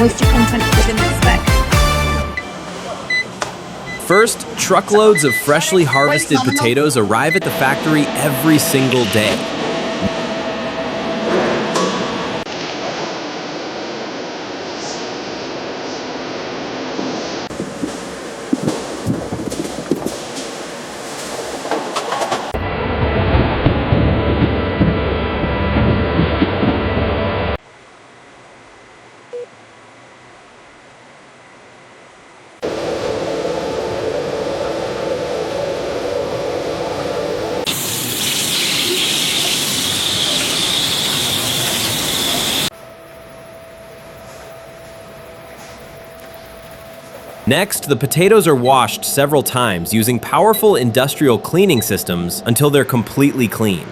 moisture content within the spec. First, truckloads of freshly harvested potatoes arrive at the factory every single day. Next, the potatoes are washed several times using powerful industrial cleaning systems until they're completely clean.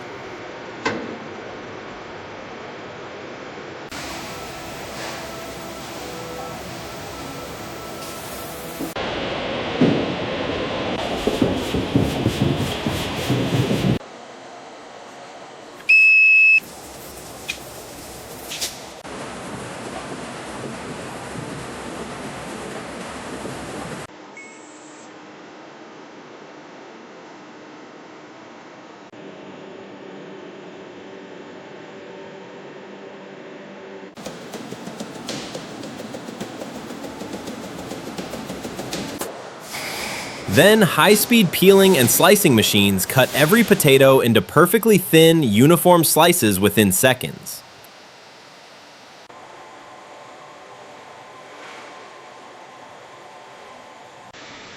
Then, high-speed peeling and slicing machines cut every potato into perfectly thin, uniform slices within seconds.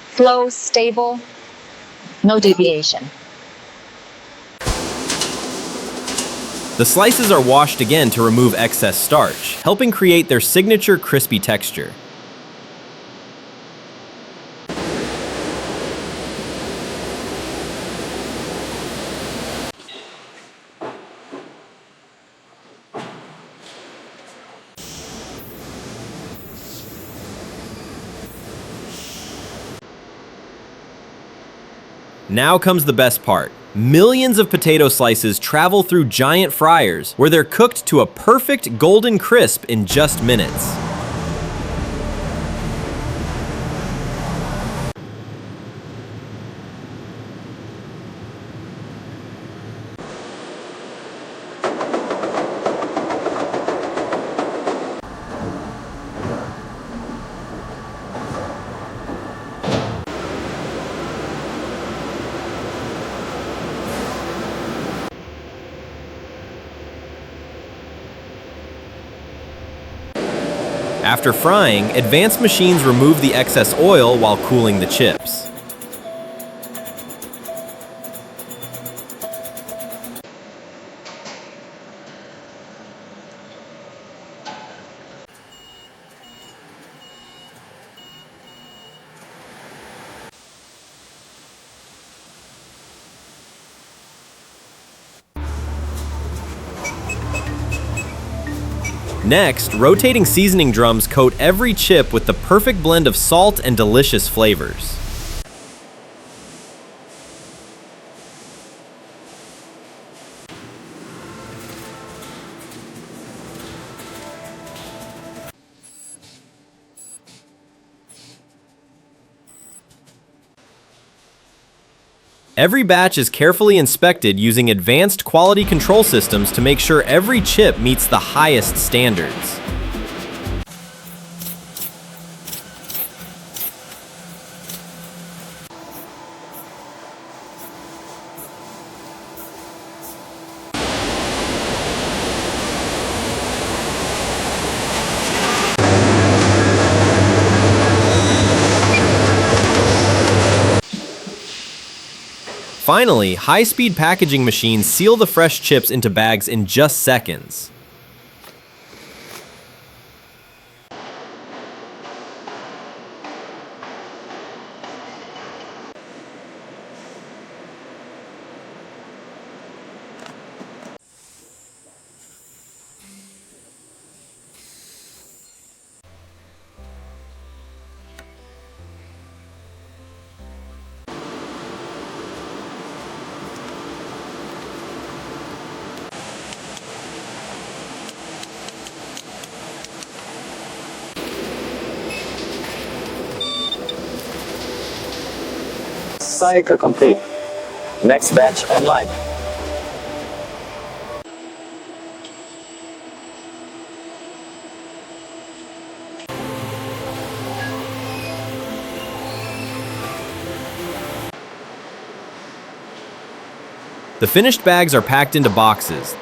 Flow stable, no deviation. The slices are washed again to remove excess starch, helping create their signature crispy texture. Now comes the best part. Millions of potato slices travel through giant fryers, where they're cooked to a perfect golden crisp in just minutes. After frying, advanced machines remove the excess oil while cooling the chips. Next, rotating seasoning drums coat every chip with the perfect blend of salt and delicious flavors. Every batch is carefully inspected using advanced quality control systems to make sure every chip meets the highest standards. Finally, high-speed packaging machines seal the fresh chips into bags in just seconds. Cycle complete. Next batch online. The finished bags are packed into boxes.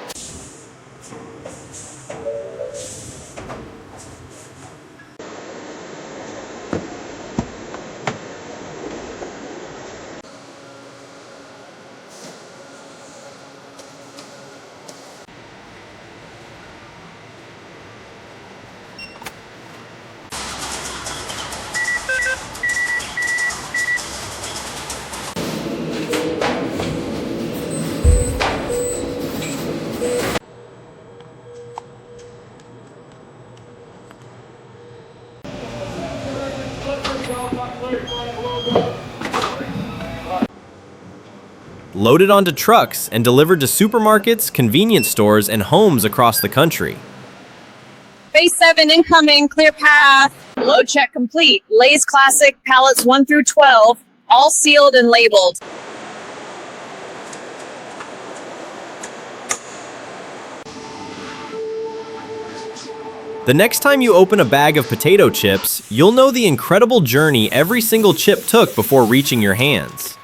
Loaded onto trucks and delivered to supermarkets, convenience stores, and homes across the country. Phase 7 incoming, clear path. Load check complete. Lay's Classic pallets 1 through 12, all sealed and labeled. The next time you open a bag of potato chips, you'll know the incredible journey every single chip took before reaching your hands.